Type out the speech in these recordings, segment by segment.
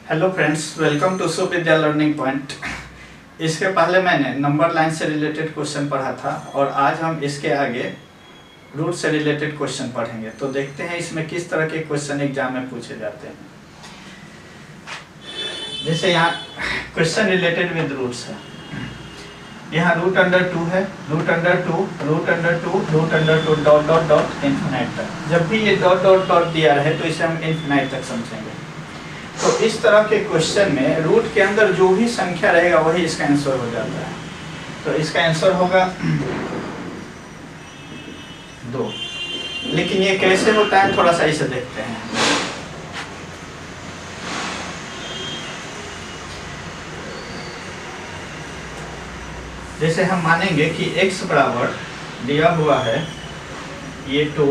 Hello friends, welcome to Suvidya learning point. इसके पहले मैंने नंबर लाइन से रिलेटेड क्वेश्चन पढ़ा था और आज हम इसके आगे रूट से रिलेटेड क्वेश्चन पढ़ेंगे। तो देखते हैं इसमें किस तरह के क्वेश्चन एग्जाम में पूछे जाते हैं। जैसे यहाँ क्वेश्चन रिलेटेड विद रूट्स है। यहाँ रूट अंडर टू है, root under two, root under two, root under two, dot dot dot infinite तक। जब भी ये डॉट डॉट डॉट दिया रहे तो इसे हम इन्फिनाइट तक समझेंगे। तो इस तरह के क्वेश्चन में रूट के अंदर जो भी संख्या रहेगा वही इसका आंसर हो जाता है। तो इसका आंसर होगा 2। लेकिन ये कैसे होता है थोड़ा सा इसे देखते हैं। जैसे हम मानेंगे कि x बराबर दिया हुआ है ये 2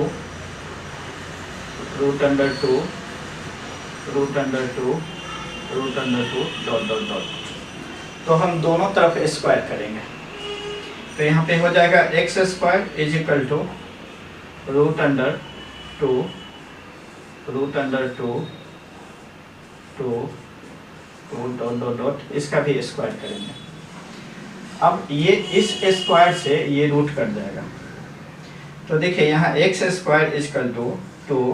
root under 2 root under 2 root under 2 dot dot dot. तो हम दोनों तरफ स्क्वायर करेंगे। तो यहाँ पे हो जाएगा x square is equal to root under 2 root under 2 dot dot dot. इसका भी स्क्वायर करेंगे। अब ये इस स्क्वायर से ये रूट कट जाएगा। तो देखिए यहाँ x square is equal to 2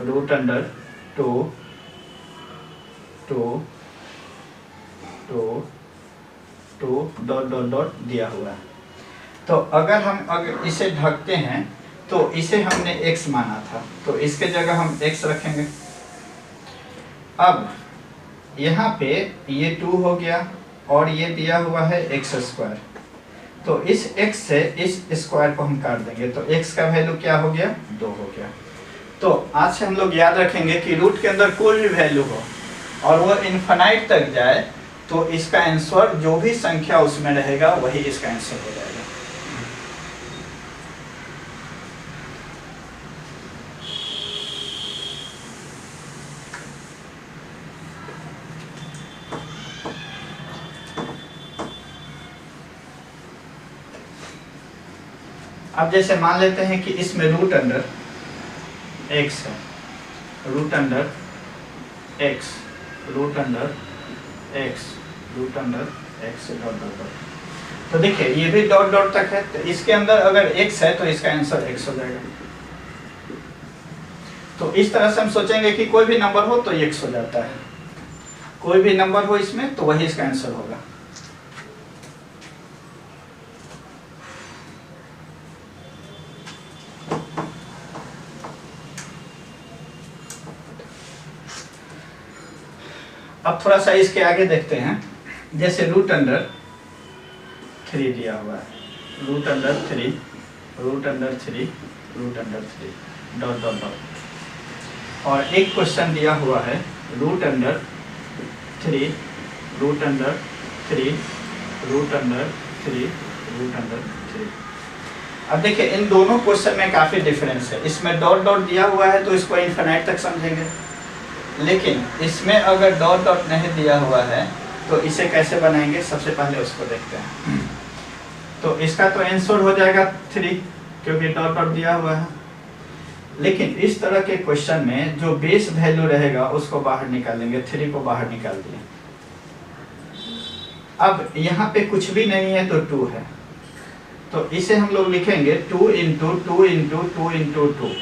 root under 2 dot dot dot दिया हुआ है। तो अगर इसे ढकते हैं तो इसे हमने x माना था, तो इसके जगह हम x रखेंगे। अब यहाँ पे ये 2 हो गया और ये दिया हुआ है x स्क्वायर। तो इस x से इस स्क्वायर को हम काट देंगे तो x का वैल्यू क्या हो गया, 2 हो गया। तो आज से हम लोग याद रखेंगे कि रूट के अंदर कोई भी वैल्यू हो और वो इन्फिनाइट तक जाए तो इसका आंसर जो भी संख्या उसमें रहेगा वही इसका आंसर हो जाएगा। अब जैसे मान लेते हैं कि इसमें रूट अंडर x है, root under x, root under x, root under x से डॉट डॉट डॉट। तो देखिए ये भी डॉट डॉट तक है, तो इसके अंदर अगर x है तो इसका आंसर x हो जाएगा। तो इस तरह से हम सोचेंगे कि कोई भी नंबर हो तो x हो जाता है, कोई भी नंबर हो इसमें तो वही इसका आंसर होगा। अब थोड़ा सा इसके आगे देखते हैं। जैसे रूट अंडर 3 दिया हुआ है, root under 3, root under 3, root under 3 dot dot dot. और एक क्वेश्चन दिया हुआ है root under 3, root under 3, root under 3, root under 3। अब देखिए इन दोनों क्वेश्चन में काफ़ी डिफरेंस है। इसमें डॉट डॉट दिया हुआ है तो इसको इन्फिनाइट तक समझेंगे, लेकिन इसमें अगर डॉट डॉट नहीं दिया हुआ है तो इसे कैसे बनाएंगे, सबसे पहले उसको देखते हैं। तो इसका तो आंसर हो जाएगा 3 क्योंकि डॉट डॉट दिया हुआ है। लेकिन इस तरह के क्वेश्चन में जो बेस वैल्यू रहेगा उसको बाहर निकालेंगे, 3 को बाहर निकाल दिए। अब यहाँ पे कुछ भी नहीं है तो 2 है, तो इसे हम लोग लिखेंगे 2 into 2 into 2 into 2,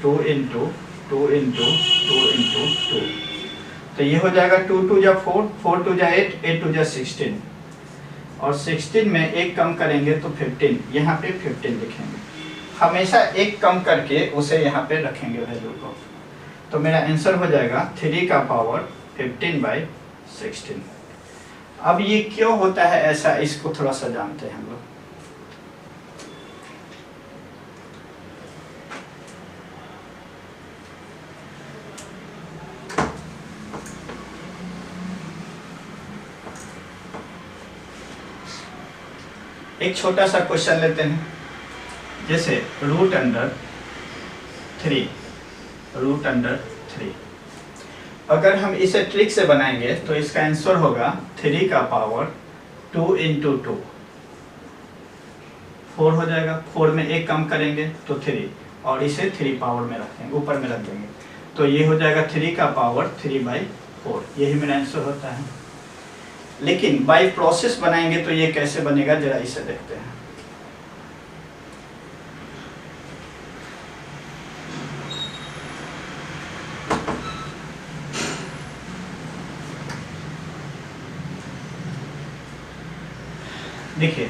2 into 2 into 2 into 2। तो ये हो जाएगा 2 2 जा 4, 4 2 जा 8, 8 2 जा 16 और 16 में एक कम करेंगे तो 15। यहाँ पे 15 लिखेंगे, हमेशा एक कम करके उसे यहाँ पे रखेंगे वैल्यू को। तो मेरा आंसर हो जाएगा 3 का पावर 15/16। अब ये क्यों होता है ऐसा, इसको थोड़ा सा जानते हैं हम लोग। एक छोटा सा क्वेश्चन लेते हैं। जैसे रूट अंडर 3, रूट अंडर 3। अगर हम इसे ट्रिक से बनाएंगे तो इसका आंसर होगा 3 का पावर 2 इंटू 2, 4 हो जाएगा। 4 में एक कम करेंगे तो 3 और इसे 3 पावर में रखेंगे, ऊपर में रख देंगे। तो ये हो जाएगा 3 का पावर 3/4, यही मेरा आंसर होता है। लेकिन बाय प्रोसेस बनाएंगे तो ये कैसे बनेगा, जरा इसे देखते हैं। देखिए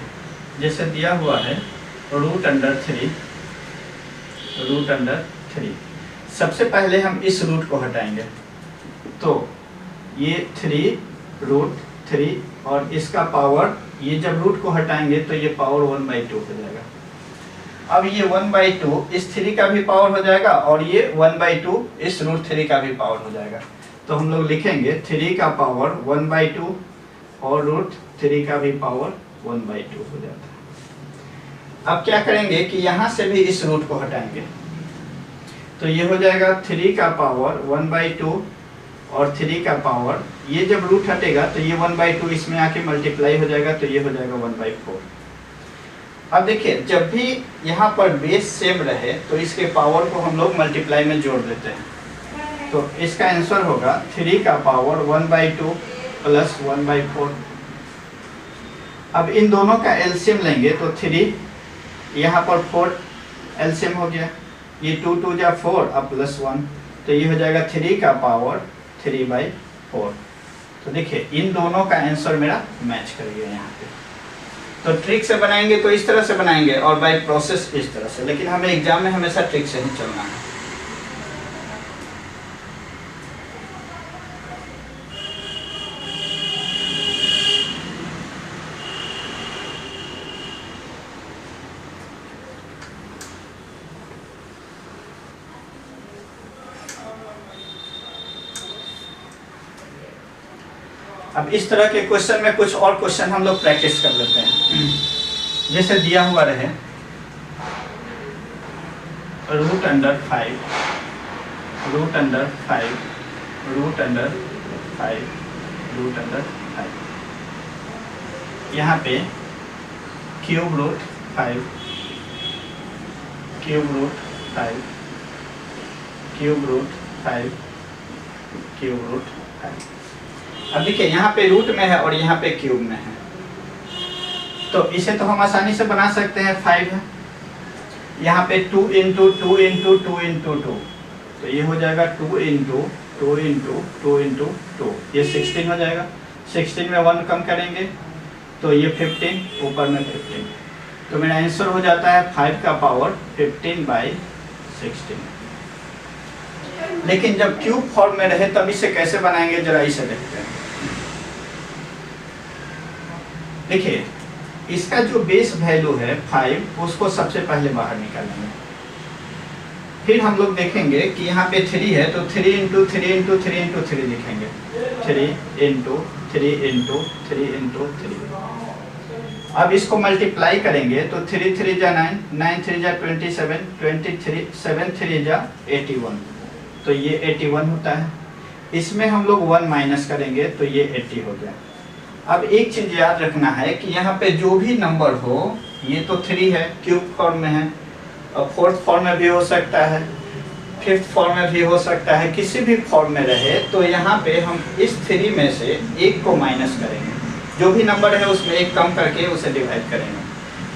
जैसे दिया हुआ है √3, √3। सबसे पहले हम इस रूट को हटाएंगे, तो ये 3√3 और इसका पावर, ये जब रूट को हटाएंगे तो ये पावर 1/2 हो जाएगा। अब ये 1/2 इस 3 का भी पावर हो जाएगा और ये 1/2 इस √3 का भी पावर हो जाएगा। तो हम लोग लिखेंगे 3 का पावर 1/2 और √3 का भी पावर 1/2 हो जाता है। अब क्या करेंगे कि यहाँ से भी इस रूट को हटाएंगे, तो ये हो जाएगा 3 का पावर 1/2 और 3 का पावर, ये जब रूट हटेगा तो ये 1/2 इसमें आके मल्टीप्लाई हो जाएगा, तो ये हो जाएगा 1/4। अब देखिए जब भी यहाँ पर बेस सेम रहे तो इसके पावर को हम लोग मल्टीप्लाई में जोड़ देते हैं, तो इसका आंसर होगा 3 का पावर 1/2 प्लस 1/4। अब इन दोनों का एलसीएम लेंगे तो 3 यहाँ पर 4 एलसीएम हो गया, ये 2 2 जा 4 अब प्लस 1, तो ये हो जाएगा 3 का पावर 3/4। तो देखिए इन दोनों का आंसर मेरा मैच कर गया यहाँ पे। तो ट्रिक से बनाएंगे तो इस तरह से बनाएंगे और बाय प्रोसेस इस तरह से, लेकिन हमें एग्जाम में हमेशा ट्रिक से ही चलना है। अब इस तरह के क्वेश्चन में कुछ और क्वेश्चन हम लोग प्रैक्टिस कर लेते हैं। जैसे दिया हुआ रहे √5, √5, √5, √5, यहाँ पे cube root 5, cube root 5, cube root 5, cube root 5। अब देखिए यहाँ पे रूट में है और यहाँ पे क्यूब में है, तो इसे तो हम आसानी से बना सकते हैं। 5 है, यहाँ पे 2 × 2 × 2 × 2, तो ये हो जाएगा 2 × 2 × 2 × 2, ये 16 हो जाएगा। 16 में 1 कम करेंगे तो ये 15, ऊपर में 15, तो मेरा आंसर हो जाता है 5 का पावर 15/16। लेकिन जब क्यूब फॉर्म में रहे तब इसे कैसे बनाएंगे, जरा इसे देखते हैं। देखिए इसका जो बेस वैल्यू है 5, उसको सबसे पहले बाहर निकालेंगे, फिर हम लोग देखेंगे कि यहाँ पे 3 है तो 3 × 3 × 3 × 3 लिखेंगे, 3 × 3 × 3 × 3। अब इसको मल्टीप्लाई करेंगे तो 3 3 जा 9, 9 3 जा 27, 23 7 3 जा 81, तो ये 81 होता है। इसमें हम लोग 1 माइनस करेंगे तो ये 80 हो गया। अब एक चीज याद रखना है कि यहाँ पे जो भी नंबर हो, ये तो 3 है, क्यूब फॉर्म में है, और 4th फॉर्म में भी हो सकता है, 5th फॉर्म में भी हो सकता है, किसी भी फॉर्म में रहे, तो यहाँ पे हम इस 3 में से 1 को माइनस करेंगे, जो भी नंबर है उसमें 1 कम करके उसे डिवाइड करेंगे।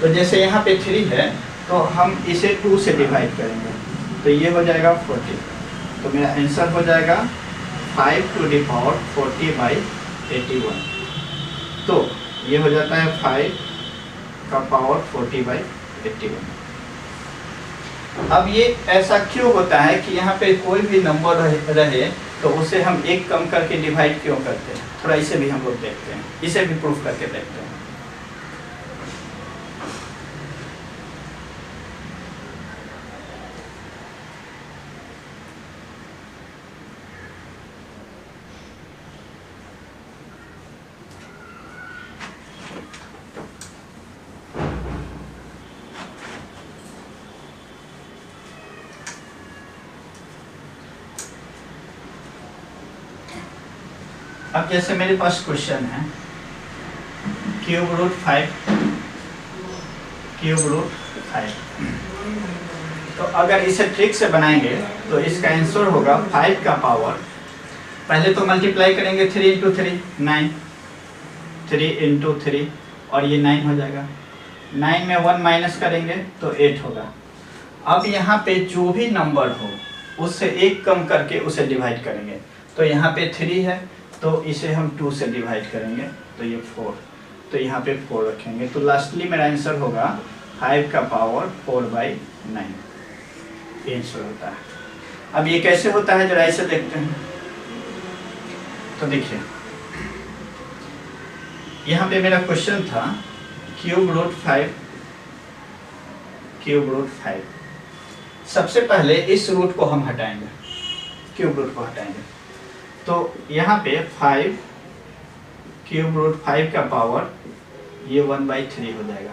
तो जैसे यहाँ पे 3 है तो हम इसे 2 से डिवाइड करेंगे, तो ये हो जाएगा 40, तो मेरा आंसर हो जाएगा 5⁴ तो ये हो जाता है 5 का पावर 40/81। अब ये ऐसा क्यों होता है कि यहाँ पे कोई भी नंबर रहे तो उसे हम 1 कम करके डिवाइड क्यों करते हैं, थोड़ा इसे भी हम लोग देखते हैं, इसे भी प्रूफ करके देखते हैं। अब जैसे मेरे पास क्वेश्चन है ⁵√5, ⁵√5, तो अगर इसे ट्रिक से बनाएंगे तो इसका आंसर होगा 5 का पावर, पहले तो मल्टीप्लाई करेंगे 3 इंटू 3 9, 3 इंटू 3 और ये 9 हो जाएगा। 9 में 1 माइनस करेंगे तो 8 होगा। अब यहाँ पे जो भी नंबर हो उससे 1 कम करके उसे डिवाइड करेंगे। तो यहाँ पे 3 है तो इसे हम 2 से डिवाइड करेंगे तो ये 4, तो यहाँ पे 4 रखेंगे। तो लास्टली मेरा आंसर होगा 5 का पावर 4/9, ये आंसर होता है। अब ये कैसे होता है जरा इसे देखते हैं। तो देखिए यहाँ पे मेरा क्वेश्चन था क्यूब रूट 5। सबसे पहले इस रूट को हम हटाएंगे, क्यूब रूट को हटाएंगे। तो यहाँ पे 5 क्यूब रूट 5 का पावर ये 1/3 हो जाएगा।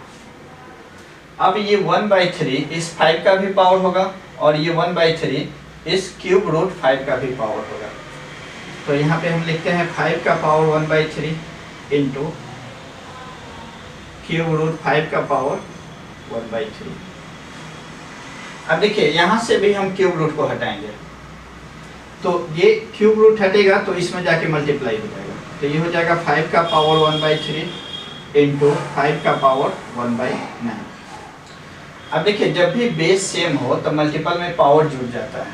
अब ये 1/3 इस 5 का भी पावर होगा और ये 1/3 इस क्यूब रूट 5 का भी पावर होगा। तो यहाँ पे हम लिखते हैं 5 का पावर 1/3 इंटू क्यूब रूट 5 का पावर 1/3। अब देखिए यहाँ से भी हम क्यूब रूट को हटाएंगे तो ये क्यूब रूट हटेगा तो इसमें जाके मल्टीप्लाई हो जाएगा। तो ये हो जाएगा 5 का पावर 1/3 इंटू 5 का पावर 1/9। अब देखिए जब भी बेस सेम हो तो मल्टीपल में पावर जुड़ जाता है।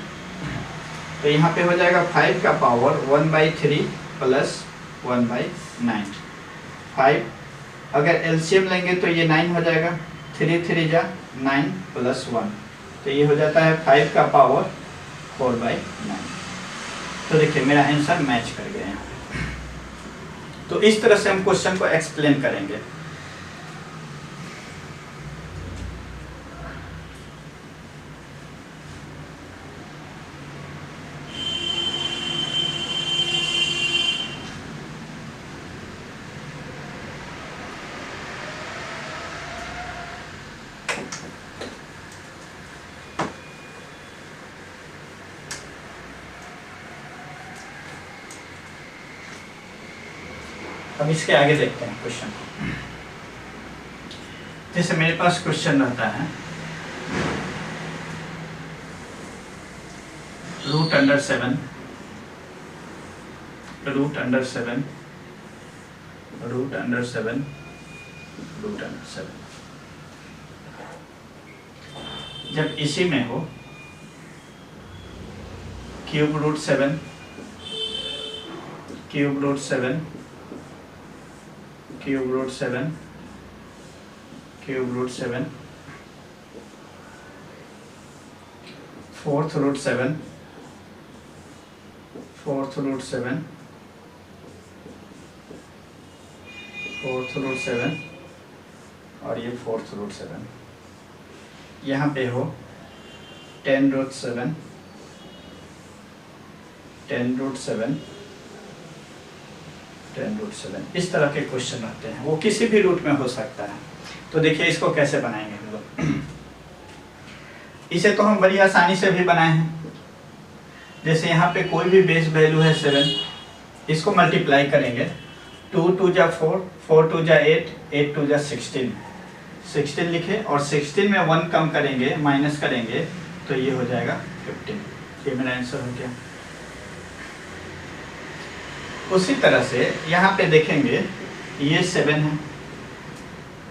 तो यहाँ पे हो जाएगा 5 का पावर 1/3 प्लस 1/9। 5 अगर एलसीएम लेंगे तो ये 9 हो जाएगा, 3 3 जा 9 प्लस 1, तो ये हो जाता है 5 का पावर 4/9। तो देखिए मेरा आंसर मैच कर गया यहाँ पे। तो इस तरह से हम क्वेश्चन को एक्सप्लेन करेंगे। अब इसके आगे देखते हैं क्वेश्चन को। जैसे मेरे पास क्वेश्चन रहता है रूट अंडर 7 जब इसी में हो cube root 7 cube root 7 fourth root 7 और ये फोर्थ रूट 7। यहाँ पे हो 10 रूट 7 इस तरह के क्वेश्चन रहते हैं। वो किसी भी रूट में हो सकता है। तो देखिए इसको कैसे बनाएंगे हम लोग। इसे तो हम बड़ी आसानी से भी बनाए हैं। जैसे यहाँ पे कोई भी बेस वैल्यू है 7, इसको मल्टीप्लाई करेंगे। 2 2 जा 4, 4 2 जा 8, 8 2 जा 16 लिखे और 16 में 1 कम करेंगे, माइनस करेंगे तो ये हो जाएगा 15। ये मेरा आंसर हो गया। उसी तरह से यहाँ पे देखेंगे ये 7 है,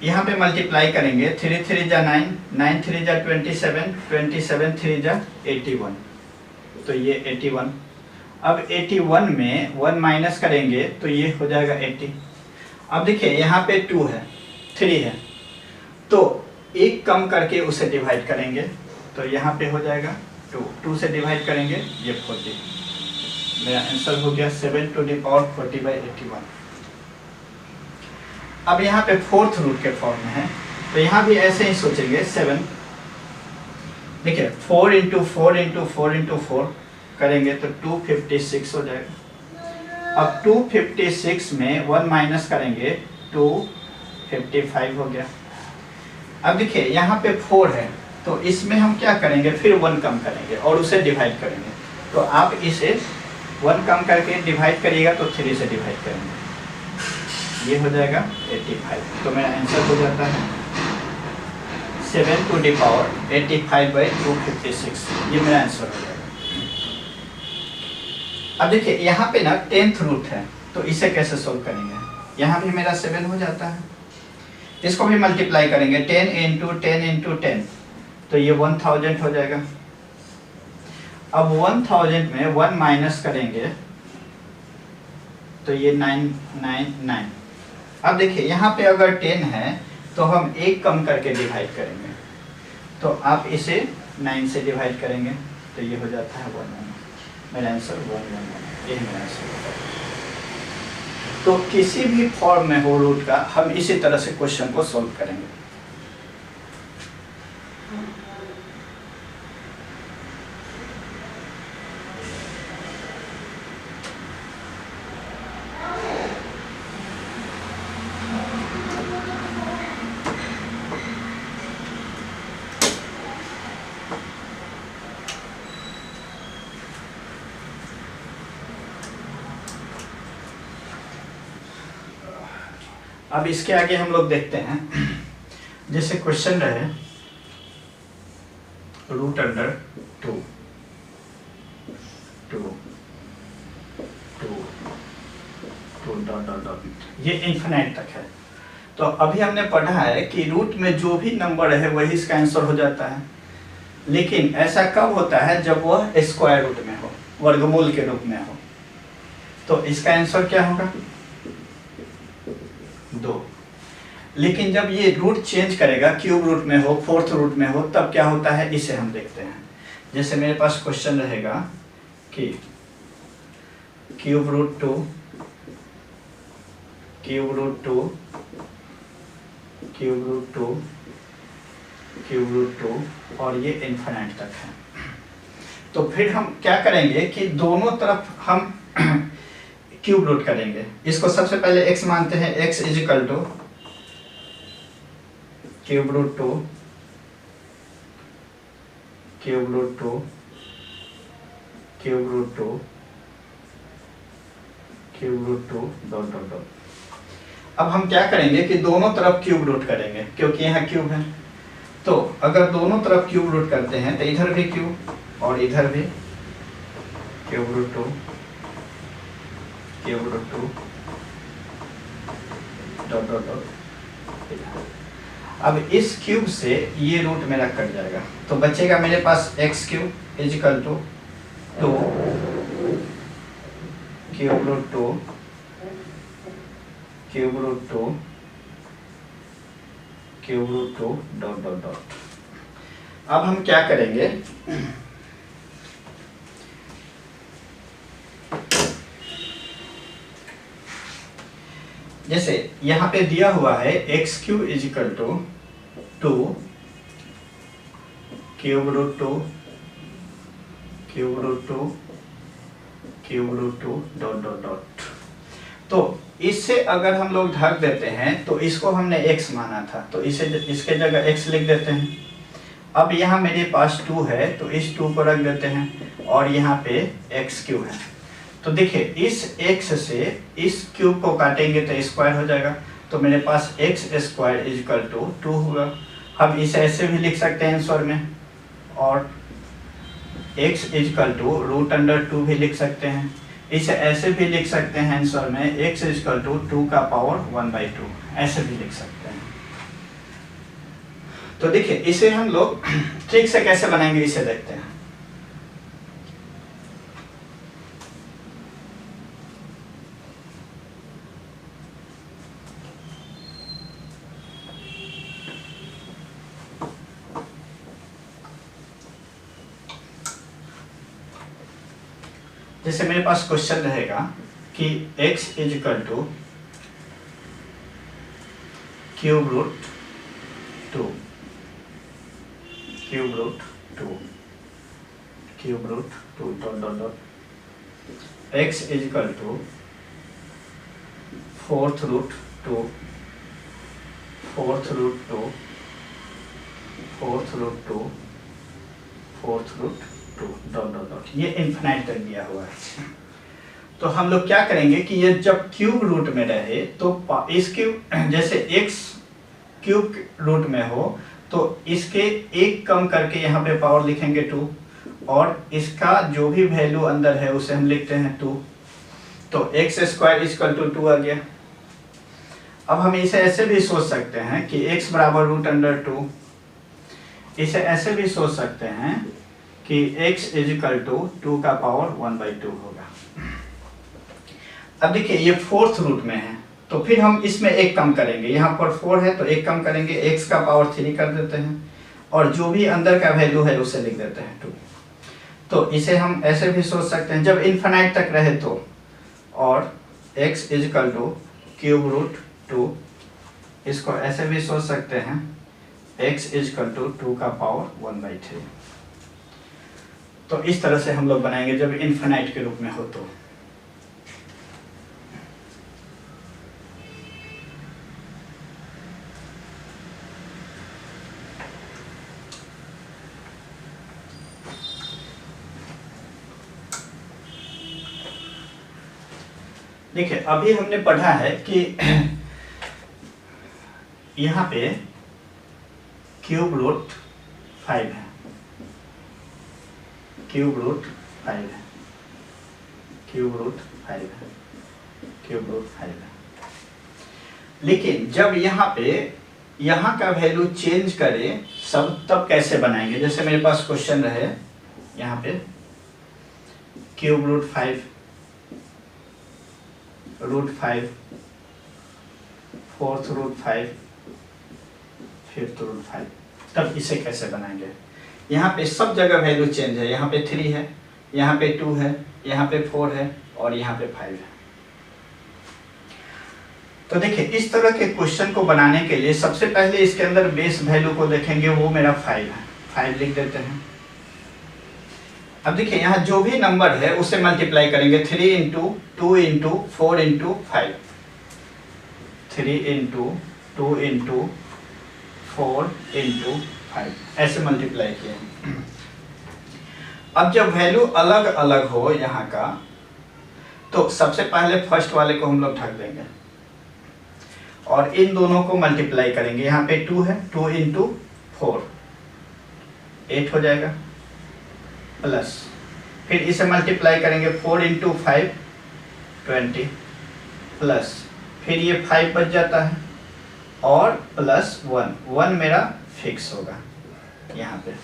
यहाँ पे मल्टीप्लाई करेंगे 3 3 जा 9, 9 3 जा 27, 27 3 जा 81, तो ये 81। अब 81 में 1 माइनस करेंगे तो ये हो जाएगा 80। अब देखिए यहाँ पे 2 है, 3 है, तो 1 कम करके उसे डिवाइड करेंगे तो यहाँ पे हो जाएगा 2 से डिवाइड करेंगे ये 40। मेरा आंसर हो गया 7 टू द पावर 40/81। अब यहाँ पे फोर्थ रूट के फॉर्म में है तो यहाँ भी ऐसे ही सोचेंगे 7। देखिए 4 इंटू 4 इंटू 4 इंटू 4 करेंगे तो 256 हो जाएगा। अब 256 में 1 माइनस करेंगे 255 हो गया। अब देखिए यहाँ पे 4 है तो इसमें हम क्या करेंगे, फिर 1 कम करेंगे और उसे डिवाइड करेंगे। तो आप इसे 1 कम करके डिवाइड करिएगा तो 3 से डिवाइड करेंगे, ये हो जाएगा 85। तो मेरा आंसर हो जाता है 7 टू द पावर 85/256, ये मेरा आंसर हो जाएगा। अब देखिए यहाँ पे ना 10th रूट है, तो इसे कैसे सोल्व करेंगे? यहाँ भी मेरा 7 हो जाता है, इसको भी मल्टीप्लाई करेंगे 10 इंटू 10 इंटू 10, तो ये 1000 हो जाएगा। अब 1000 में 1 माइनस करेंगे तो ये 999। अब देखिए यहाँ पे अगर 10 है तो हम एक कम करके डिवाइड करेंगे, तो आप इसे 9 से डिवाइड करेंगे तो ये हो जाता है 111। मेरा आंसर 111, यही मेरा आंसर होता है। तो किसी भी फॉर्म में हो रूट का, हम इसी तरह से क्वेश्चन को सॉल्व करेंगे। अब इसके आगे हम लोग देखते हैं, जैसे क्वेश्चन रहे root under 2 dot dot dot, ये इन्फिनाइट तक है। तो अभी हमने पढ़ा है कि रूट में जो भी नंबर है वही इसका आंसर हो जाता है, लेकिन ऐसा कब होता है? जब वह स्क्वायर रूट में हो, वर्गमूल के रूप में हो। तो इसका आंसर क्या होगा? 2। लेकिन जब ये रूट चेंज करेगा, क्यूब रूट में हो, फोर्थ रूट में हो, तब क्या होता है इसे हम देखते हैं। जैसे मेरे पास क्वेश्चन रहेगा कि cube root 2 cube root 2 cube root 2 cube root 2 और ये इन्फिनाइट तक है। तो फिर हम क्या करेंगे कि दोनों तरफ हम क्यूब रूट करेंगे। इसको सबसे पहले x मानते हैं, x is equal to cube root 2 cube root 2 cube root 2 cube root 2 dot dot dot. अब हम क्या करेंगे कि दोनों तरफ क्यूब रूट करेंगे, क्योंकि यहाँ क्यूब है। तो अगर दोनों तरफ क्यूब रूट करते हैं तो इधर भी क्यूब और इधर भी cube root 2 cube root 2 dot dot dot. अब इस क्यूब से ये रूट मेरा कट जाएगा, तो बचेगा मेरे पास x cube is equal to 2 cube root 2 cube root 2 cube root 2 dot dot dot. अब हम क्या करेंगे, जैसे यहाँ पे दिया हुआ है x cube is equal to 2 cube root 2 cube root 2 cube root 2 dot dot dot. तो इससे अगर हम लोग ढक देते हैं तो इसको हमने x माना था, तो इसे इसके जगह x लिख देते हैं। अब यहाँ मेरे पास 2 है तो इस 2 को रख देते हैं और यहाँ पे x क्यूब है। तो देखिए इस x से इस क्यूब को काटेंगे तो स्क्वायर हो जाएगा, तो मेरे पास x square is equal to 2 होगा। हम इसे ऐसे भी लिख सकते हैं आंसर में, और x is equal to root under 2 भी लिख सकते हैं। इसे ऐसे भी लिख सकते हैं आंसर में x इज इक्वल टू 2 का पावर 1/2, ऐसे भी लिख सकते हैं। तो देखिए इसे हम लोग ट्रिक से कैसे बनाएंगे इसे देखते हैं। जैसे मेरे पास क्वेश्चन रहेगा कि x is equal to cube root 2 cube root 2 cube root 2 dot dot dot. x is equal to fourth root 2 fourth root 2 fourth root 2 fourth root 2 dot dot dot. ये इन्फिनाइट तक दिया हुआ है। तो हम लोग क्या करेंगे कि ये जब क्यूब रूट में रहे तो इस क्यूब जैसे x क्यूब रूट में हो तो इसके एक कम करके यहाँ पे पावर लिखेंगे 2, और इसका जो भी वैल्यू अंदर है उसे हम लिखते हैं 2। तो x स्क्वायर इक्वल टू 2 आ गया। अब हम इसे ऐसे भी सोच सकते हैं कि x बराबर रूट अंडर 2। इसे ऐसे भी सोच सकते हैं कि x इजिकल टू 2 का पावर 1/2 होगा। अब देखिए ये फोर्थ रूट में है, तो फिर हम इसमें एक कम करेंगे। यहाँ पर 4 है तो एक कम करेंगे, x का पावर 3 कर देते हैं, और जो भी अंदर का वैल्यू है उसे लिख देते हैं 2। तो इसे हम ऐसे भी सोच सकते हैं जब इन्फिनाइट तक रहे तो, और x is equal to cube root 2। इसको ऐसे भी सोच सकते हैं x इजिकल टू 2 का पावर 1/3। तो इस तरह से हम लोग बनाएंगे जब इन्फिनाइट के रूप में हो तो। देखिए अभी हमने पढ़ा है कि यहाँ पे क्यूब रूट 5 है, क्यूब रूट 5 है, क्यूब रूट 5 है, क्यूब रूट 5 है। लेकिन जब यहाँ पे यहाँ का वैल्यू चेंज करे सब, तब कैसे बनाएंगे? जैसे मेरे पास क्वेश्चन रहे यहाँ पे cube root 5, root 5, fourth root 5, fifth root 5, तब इसे कैसे बनाएंगे? यहाँ पे सब जगह वैल्यू चेंज है। यहाँ पे 3 है, यहाँ पे 2 है, यहाँ पे 4 है, और यहाँ पे 5 है। तो देखिए इस तरह के क्वेश्चन को बनाने के लिए सबसे पहले इसके अंदर बेस वैल्यू को देखेंगे, वो मेरा 5 है, 5 लिख देते हैं। अब देखिए यहाँ जो भी नंबर है उसे मल्टीप्लाई करेंगे, 3 into 2 into 4 into 5, 3 into 2 into 4 into 5, ऐसे मल्टीप्लाई किए। अब जब वैल्यू अलग अलग हो यहाँ का, तो सबसे पहले फर्स्ट वाले को हम लोग ढक देंगे और इन दोनों को मल्टीप्लाई करेंगे। यहाँ पे 2 है, 2 इंटू 4 8 हो जाएगा, प्लस फिर इसे मल्टीप्लाई करेंगे 4 इंटू 5 20, प्लस फिर ये 5 बच जाता है, और प्लस 1 मेरा फिक्स होगा यहाँ पे।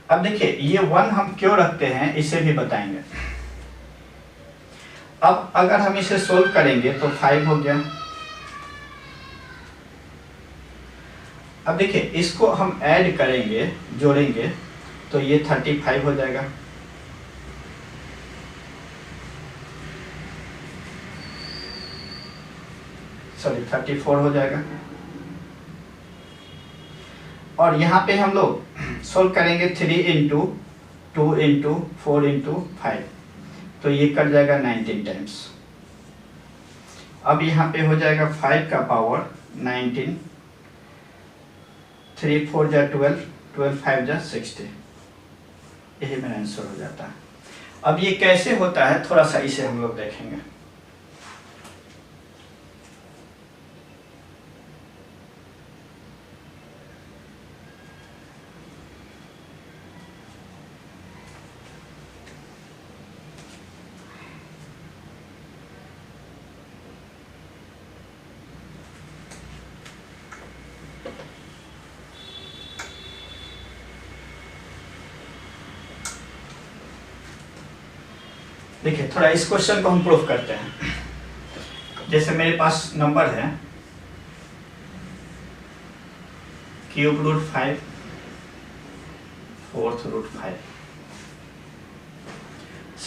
अब देखिए ये 1 हम क्यों रखते हैं इसे भी बताएंगे। अब अगर हम इसे सोल्व करेंगे तो 5 हो गया। अब देखिए इसको हम ऐड करेंगे, जोड़ेंगे, तो ये 35 हो जाएगा। सॉरी 34 हो जाएगा। और यहाँ पे हम लोग सोल्व करेंगे 3 इंटू 2 इंटू 4 इंटू 5, तो ये कट जाएगा 19 टाइम्स। अब यहाँ पे हो जाएगा 5 का पावर 19, 3 4 जा 12, 12 5 जा 60, यही मेरा आंसर हो जाता है। अब ये कैसे होता है थोड़ा सा इसे हम लोग देखेंगे। देखिए थोड़ा इस क्वेश्चन को हम प्रूफ करते हैं। जैसे मेरे पास नंबर है क्यूब रूट 5, फोर्थ रूट 5,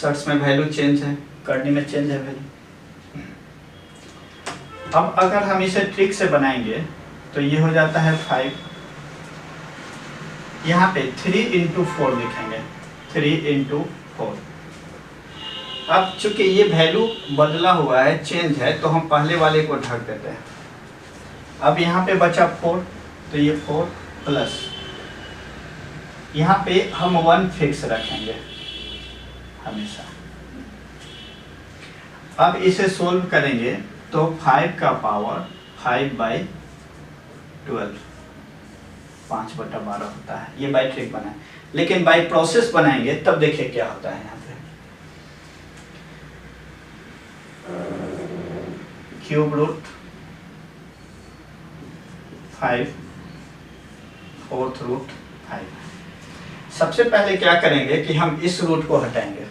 शर्ट्स में वैल्यू चेंज है, करनी में चेंज है वैल्यू। अब अगर हम इसे ट्रिक से बनाएंगे तो ये हो जाता है 5, यहाँ पे 3 इंटू 4 लिखेंगे, 3 इंटू 4। अब चूंकि ये वैल्यू बदला हुआ है, चेंज है, तो हम पहले वाले को ढक देते हैं। अब यहाँ पे बचा 4, तो ये 4 प्लस यहाँ पे हम 1 फिक्स रखेंगे हमेशा। अब इसे सोल्व करेंगे तो 5 का पावर 5/12 5/12 होता है। ये बाई ट्रिक बना है, लेकिन बाई प्रोसेस बनाएंगे तब देखिए क्या होता है। यहाँ पे क्यूब रूट 5 4th रूट 5। सबसे पहले क्या करेंगे कि हम इस रूट को हटाएंगे,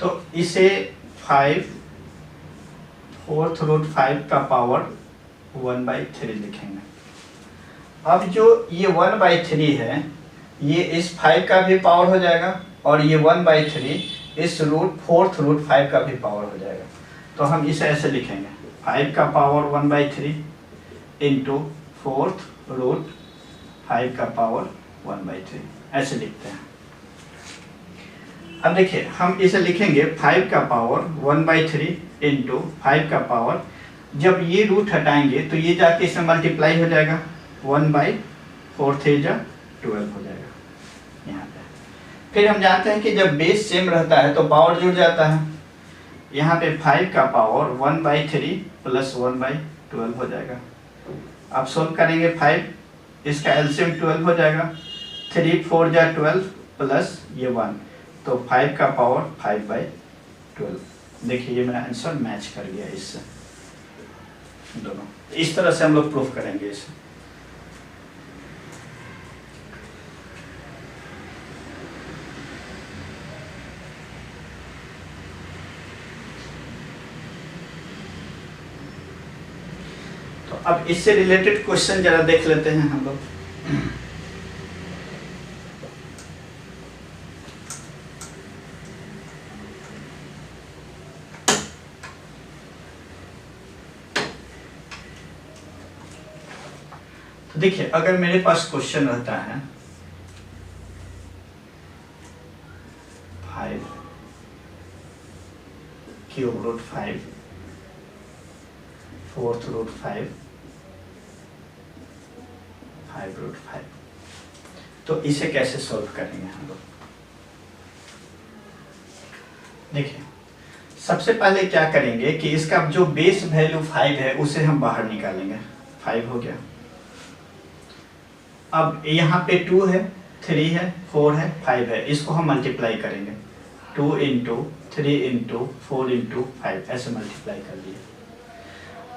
तो इसे 5 4th रूट 5 का पावर 1/3 लिखेंगे। अब जो ये 1/3 है, ये इस 5 का भी पावर हो जाएगा और ये 1/3 इस रूट 4th रूट 5 का भी पावर हो जाएगा। तो हम इसे ऐसे लिखेंगे 5 का पावर 1/3 इंटू 4th रूट 5 का पावर 1/3, ऐसे लिखते हैं। अब देखिए हम इसे लिखेंगे 5 का पावर 1/3 इंटू 5 का पावर, जब ये रूट हटाएंगे तो ये जाके इसमें मल्टीप्लाई हो जाएगा, 1/4 हो जाएगा यहाँ पे। फिर हम जानते हैं कि जब बेस सेम रहता है तो पावर जुड़ जाता है। यहाँ पे 5 का पावर 1/3 प्लस 1/12 हो जाएगा। अब सोल्व करेंगे 5, इसका एलसीएम 12 हो जाएगा, 3 4 जा 12 प्लस ये 1, तो 5 का पावर 5/12। देखिए ये मेरा आंसर मैच कर गया इससे, दोनों। इस तरह से हम लोग प्रूफ करेंगे इसे। तो अब इससे रिलेटेड क्वेश्चन जरा देख लेते हैं हम लोग। तो देखिए अगर मेरे पास क्वेश्चन रहता है 5 cube root 5 4th root 5 5 root 5, तो इसे कैसे सॉल्व करेंगे हम लोग। देखिए सबसे पहले क्या करेंगे कि इसका जो बेस वैल्यू 5 है उसे हम बाहर निकालेंगे। 5 हो गया। अब यहाँ पे 2 है, 3 है, 4 है, 5 है, इसको हम मल्टीप्लाई करेंगे। 2 इंटू 3 इंटू 4 इंटू 5, ऐसे मल्टीप्लाई कर दिए।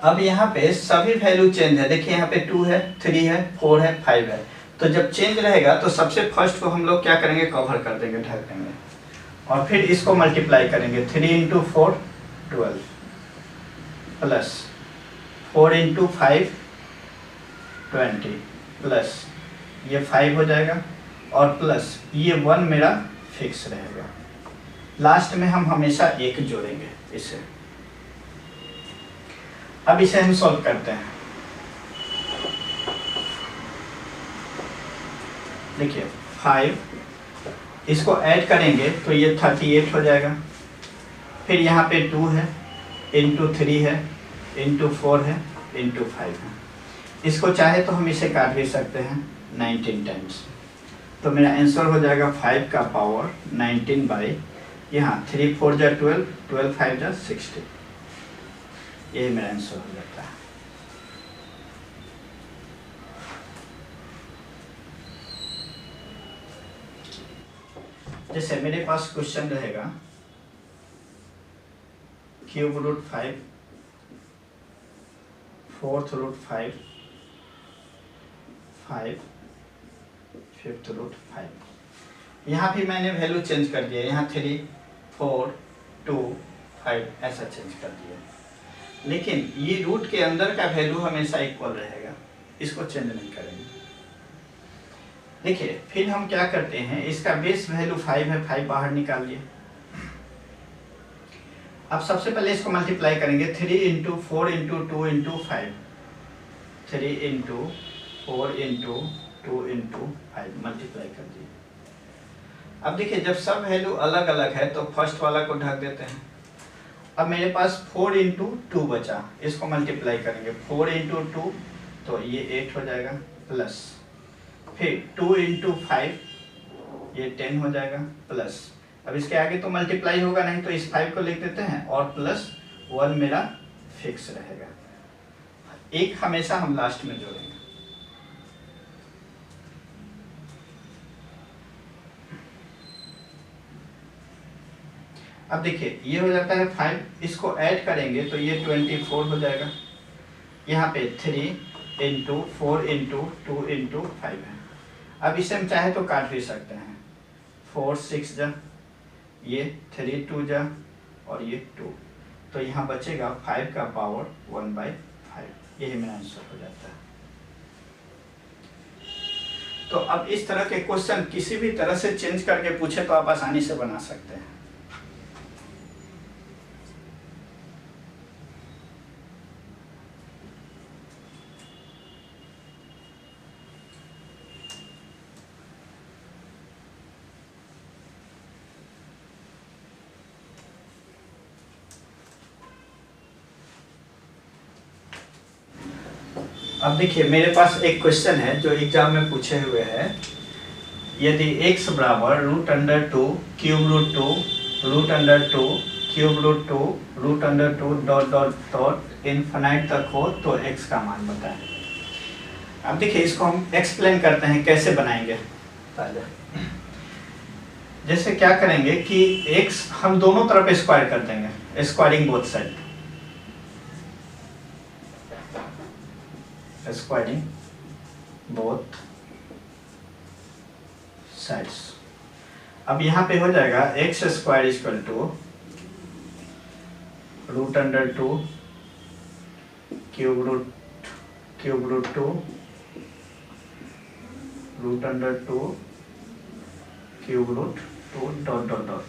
अब यहाँ पे सभी वैल्यू चेंज है। देखिए यहाँ पे 2 है, 3 है, 4 है, 5 है, तो जब चेंज रहेगा तो सबसे फर्स्ट को हम लोग क्या करेंगे, कवर कर देंगे, ढक देंगे, और फिर इसको मल्टीप्लाई करेंगे। 3 इंटू 4 12 प्लस 4 इंटू 5 20 प्लस ये 5 हो जाएगा और प्लस ये 1 मेरा फिक्स रहेगा। लास्ट में हम हमेशा 1 जोड़ेंगे इसे। अब इसे हम सॉल्व करते हैं। देखिए 5, इसको ऐड करेंगे तो ये 38 हो जाएगा। फिर यहाँ पे 2 है, इंटू 3 है, इंटू 4 है, इंटू 5 है। इसको चाहे तो हम इसे काट भी सकते हैं 19 टाइम्स, तो मेरा आंसर हो जाएगा 5 का पावर 19 बाई, यहाँ 3 4 जा 12, 12 5 जा 60, यही मेरा आंसर हो जाता है। जैसे मेरे पास क्वेश्चन रहेगा cube root 5 4th root 5 5 5th root 5, यहाँ भी मैंने वैल्यू चेंज कर दिया, यहाँ 3 4 2 5 ऐसा चेंज कर दिया, लेकिन ये रूट के अंदर का वैल्यू हमेशा इक्वल रहेगा, इसको चेंज नहीं करेंगे। देखिए फिर हम क्या करते हैं, इसका बेस वैल्यू 5 है, 5 बाहर निकाल लिए। अब सबसे पहले इसको मल्टीप्लाई करेंगे, 3 into 4 into 2 into 5, 3 into 4 into 2 into 5 multiply कर दिए। अब देखिए जब सब वैल्यू अलग अलग है तो फर्स्ट वाला को ढक देते हैं। अब मेरे पास 4 इंटू 2 बचा, इसको मल्टीप्लाई करेंगे, 4 इंटू 2 तो ये 8 हो जाएगा, प्लस फिर 2 इंटू 5 ये 10 हो जाएगा, प्लस अब इसके आगे तो मल्टीप्लाई होगा नहीं तो इस 5 को लिख देते हैं, और प्लस 1 मेरा फिक्स रहेगा, एक हमेशा हम लास्ट में जोड़ेंगे। अब देखिए ये हो जाता है 5, इसको ऐड करेंगे तो ये 24 हो जाएगा। यहाँ पे 3 इंटू 4 इंटू 2 इंटू 5 है। अब इसे हम चाहे तो काट भी सकते हैं, 4 6 जा, ये 3 2 जा और ये 2, तो यहाँ बचेगा 5 का पावर 1/5, यही मेरा आंसर हो जाता है। तो अब इस तरह के क्वेश्चन किसी भी तरह से चेंज करके पूछे तो आप आसानी से बना सकते हैं। अब देखिए मेरे पास एक क्वेश्चन है जो एग्जाम में पूछे हुए हैं, यदि x बराबर √2 cube root 2 √2 cube root 2 √2 dot dot dot infinite तक हो तो x का मान बताएं। अब देखिए इसको हम एक्सप्लेन करते हैं कैसे बनाएंगे। पहले जैसे क्या करेंगे कि x हम दोनों तरफ स्क्वायर कर देंगे, squaring both side, squaring both sides. अब यहाँ पे हो जाएगा x square equal to √2 cube root 2 √2 cube root 2 dot dot dot.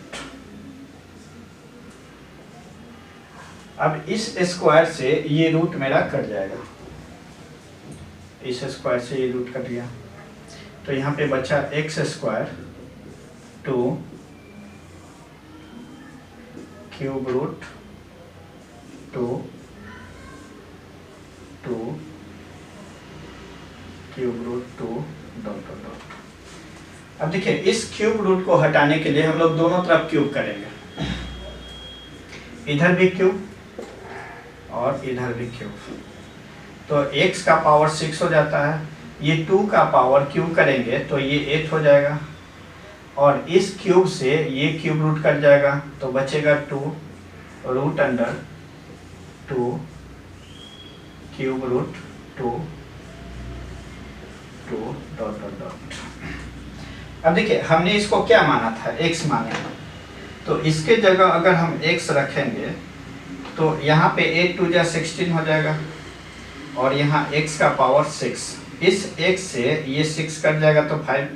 अब इस स्क्वायर से ये रूट मेरा कट जाएगा, इस स्क्वायर से ये रूट कट गया, तो यहाँ पे बचा x square 2 cube root 2 cube root 2 dot dot dot. अब देखिए इस क्यूब रूट को हटाने के लिए हम लोग दोनों तरफ क्यूब करेंगे, इधर भी क्यूब और इधर भी क्यूब, तो x का पावर 6 हो जाता है, ये 2 का पावर क्यूब करेंगे तो ये 8 हो जाएगा, और इस क्यूब से ये क्यूब रूट कट जाएगा तो बचेगा 2 √2 cube root 2 dot dot dot. अब देखिए हमने इसको क्या माना था, x माने, तो इसके जगह अगर हम x रखेंगे तो यहाँ पे 8 2 जा 16 हो जाएगा, और यहाँ x का पावर 6, इस x से ये 6 कट जाएगा तो 5,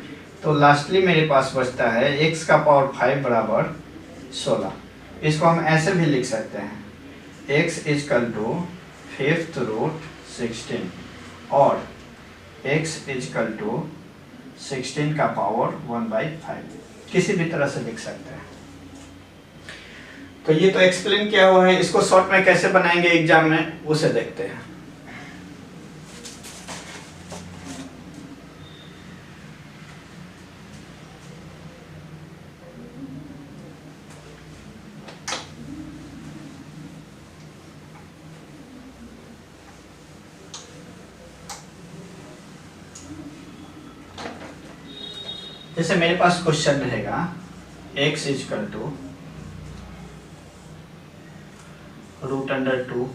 तो लास्टली मेरे पास बचता है x का पावर 5 बराबर 16। इसको हम ऐसे भी लिख सकते हैं, x equal to 5th root 16 और x इक्वल टू 16 का पावर 1/5, किसी भी तरह से लिख सकते हैं। तो ये तो एक्सप्लेन किया हुआ है, इसको शॉर्ट में कैसे बनाएंगे एग्जाम में उसे देखते हैं। जैसे मेरे पास क्वेश्चन रहेगा x equal to √2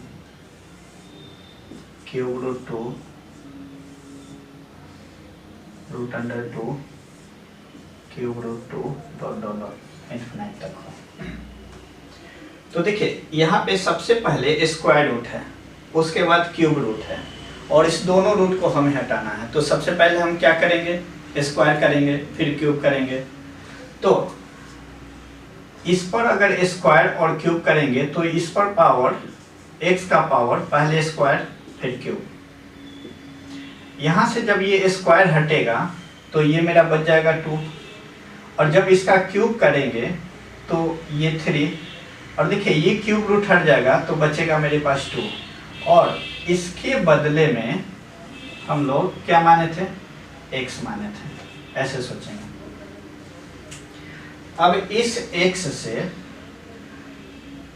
cube root 2 √2 cube root 2 dot dot dot infinite तक हो। तो देखिए यहाँ पे सबसे पहले स्क्वायर रूट है, उसके बाद क्यूब रूट है, और इस दोनों रूट को हमें हटाना है। तो सबसे पहले हम क्या करेंगे, स्क्वायर करेंगे, फिर क्यूब करेंगे। तो इस पर अगर स्क्वायर और क्यूब करेंगे तो इस पर पावर x का पावर पहले स्क्वायर फिर क्यूब, यहाँ से जब ये स्क्वायर हटेगा तो ये मेरा बच जाएगा 2, और जब इसका क्यूब करेंगे तो ये 3, और देखिए ये क्यूब रूट हट जाएगा तो बचेगा मेरे पास 2, और इसके बदले में हम लोग क्या माने थे, x माने थे, ऐसे सोचेंगे। अब इस x से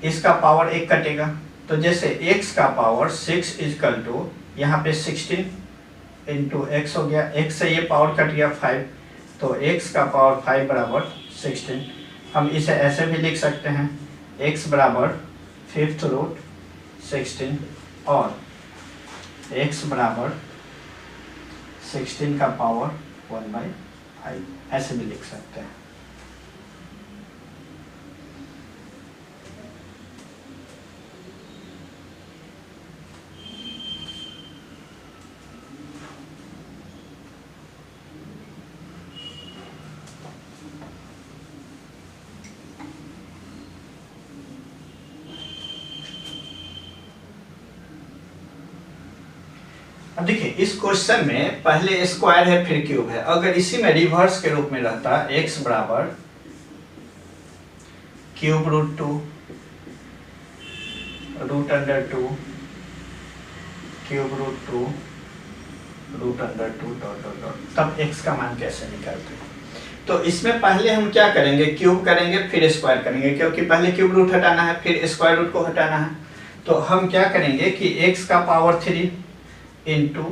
इसका पावर 1 कटेगा तो जैसे x का पावर 6 इजकल टू यहाँ पे 16 इंटू एक्स हो गया, x से ये पावर कट गया 5, तो x का पावर 5 बराबर 16। हम इसे ऐसे भी लिख सकते हैं x बराबर 5th रूट 16 और x बराबर 16 का पावर 1/5, ऐसे भी लिख सकते हैं। अब देखिए इस क्वेश्चन में पहले स्क्वायर है फिर क्यूब है, अगर इसी में रिवर्स के रूप में रहता x बराबर cube root 2 root under 2 cube root 2 root under 2 dot dot dot, तब x का मान कैसे निकालते हैं? तो इसमें पहले हम क्या करेंगे, क्यूब करेंगे फिर स्क्वायर करेंगे, क्योंकि पहले क्यूब रूट हटाना है फिर स्क्वायर रूट को हटाना है। तो हम क्या करेंगे कि x का पावर 3 इंटू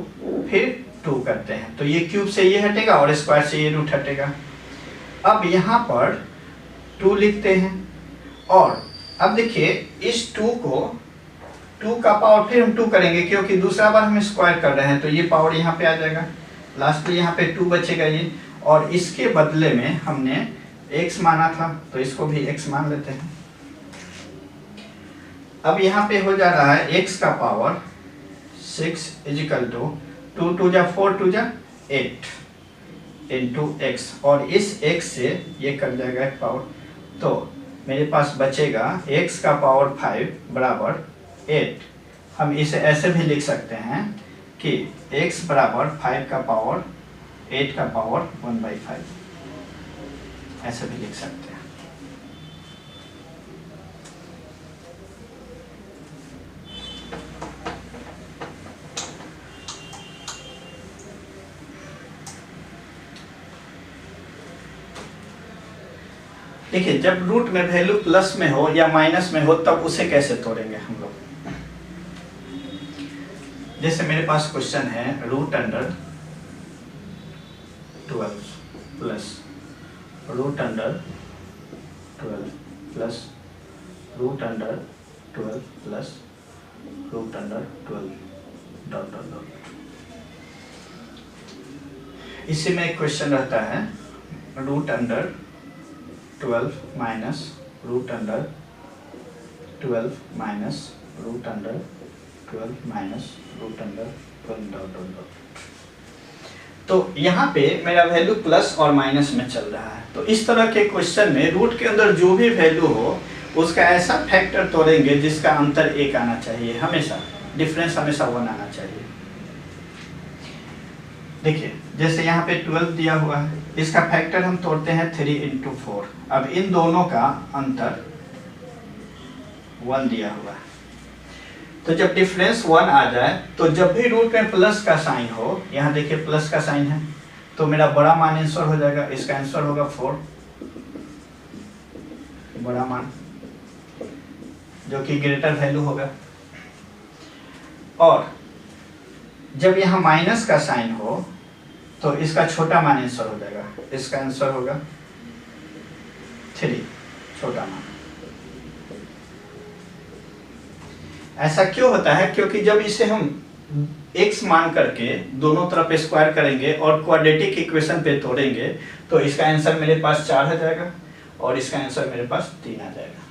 फिर 2 करते हैं, तो ये क्यूब से ये हटेगा और स्क्वायर से ये रूट हटेगा। अब यहाँ पर 2 लिखते हैं और अब देखिए इस 2 को 2 का पावर फिर हम 2 करेंगे, क्योंकि दूसरा बार हम स्क्वायर कर रहे हैं तो ये पावर यहाँ पे आ जाएगा, लास्ट में यहाँ पे 2 बचेगा ये, और इसके बदले में हमने x माना था तो इसको भी x मान लेते हैं। अब यहाँ पे हो जा रहा है x का पावर 6 इजिकल टू 2 2 जा 4 2 जा 8 इंटू x, और इस x से ये कट जाएगा एक पावर, तो मेरे पास बचेगा x का पावर 5 बराबर 8। हम इसे ऐसे भी लिख सकते हैं कि x बराबर 5 का पावर 8 का पावर 1/5, ऐसे भी लिख सकते हैं। देखिए जब रूट में वैल्यू प्लस में हो या माइनस में हो तब उसे कैसे तोड़ेंगे हम लोग। जैसे मेरे पास क्वेश्चन है root under 12 plus root under 12 plus root under 12 plus root under 12 dot dot dot. इसी में एक क्वेश्चन रहता है root under 12 minus root under 12 minus root under 12 minus root under 12 dot dot dot. तो यहाँ पे मेरा वैल्यू प्लस और माइनस में चल रहा है, तो इस तरह के क्वेश्चन में रूट के अंदर जो भी वैल्यू हो उसका ऐसा फैक्टर तोड़ेंगे जिसका अंतर 1 आना चाहिए, हमेशा डिफरेंस हमेशा 1 आना चाहिए। देखिए जैसे यहाँ पे 12 दिया हुआ है, इसका फैक्टर हम तोड़ते हैं 3 इंटू 4। अब इन दोनों का अंतर 1 दिया हुआ है, तो जब डिफरेंस 1 आ जाए तो जब भी रूट में प्लस का साइन हो, यहाँ देखिए प्लस का साइन है, तो मेरा बड़ा मान आंसर हो जाएगा, इसका आंसर होगा 4 बड़ा मान, जो कि ग्रेटर वैल्यू होगा। और जब यहाँ माइनस का साइन हो तो इसका छोटा मान आंसर हो जाएगा, इसका आंसर होगा 3 छोटा मान। ऐसा क्यों होता है, क्योंकि जब इसे हम x मान करके दोनों तरफ स्क्वायर करेंगे और क्वाड्रेटिक इक्वेशन पे तोड़ेंगे तो इसका आंसर मेरे पास 4 आ जाएगा और इसका आंसर मेरे पास 3 आ जाएगा।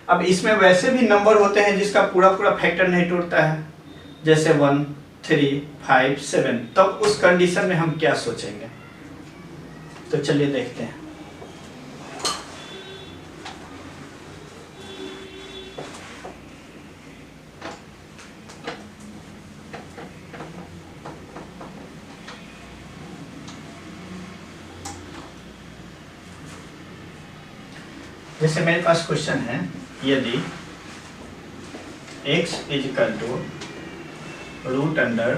अब इसमें वैसे भी नंबर होते हैं जिसका पूरा पूरा फैक्टर नहीं टूटता है, जैसे 1 3 5 7, तब उस कंडीशन में हम क्या सोचेंगे, तो चलिए देखते हैं। जैसे मेरे पास क्वेश्चन है, यदि x is equal to root under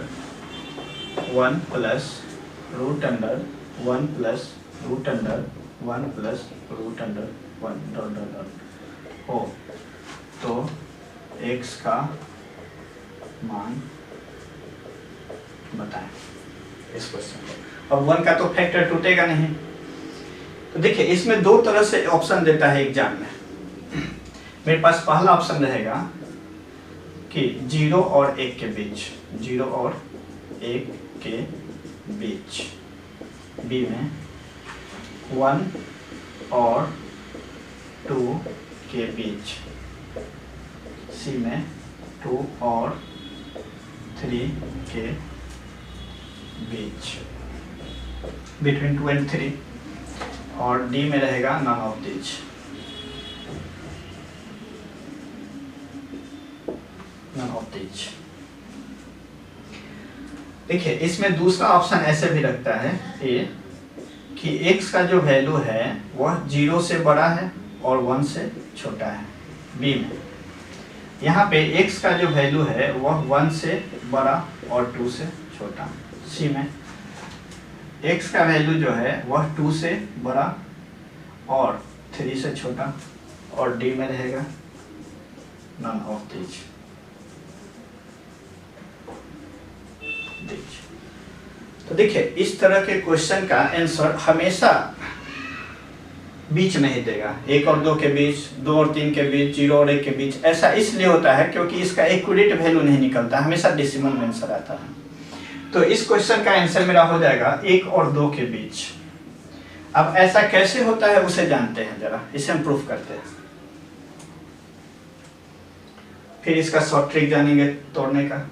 1 plus root under 1 plus root under 1 plus root under 1 dot dot dot हो, तो x का मान बताएं इस क्वेश्चन को। अब 1 का तो फैक्टर टूटेगा नहीं। तो देखिए इसमें दो तरह से ऑप्शन देता है एग्जाम में। मेरे पास पहला ऑप्शन रहेगा कि 0 और 1 के बीच, 0 और 1 के बीच, बी में 1 और 2 के बीच, सी में 2 और 3 के बीच, बिटवीन 2 and 3, और डी में रहेगा none of these, none of these. देखिए इसमें दूसरा ऑप्शन ऐसे भी रखता है ए कि x का जो वैल्यू है वह 0 से बड़ा है और 1 से छोटा है। बी में यहाँ पे x का जो वैल्यू है वह 1 से बड़ा और 2 से छोटा। सी में x का वैल्यू जो है वह 2 से बड़ा और 3 से छोटा, और डी में रहेगा नन ऑफ दीज। तो देखिए इस तरह के क्वेश्चन का आंसर हमेशा बीच में ही देगा, 1 और 2 के बीच, 2 और 3 के बीच, 0 और 1 के बीच। ऐसा इसलिए होता है क्योंकि इसका एक्यूरेट वैल्यू नहीं निकलता, हमेशा डेसिमल में आंसर आता है। तो इस क्वेश्चन का आंसर मेरा हो जाएगा 1 और 2 के बीच। अब ऐसा कैसे होता है उसे जानते हैं, जरा इसे हम प्रूफ करते हैं, फिर इसका शॉर्ट ट्रिक जानेंगे तोड़ने का।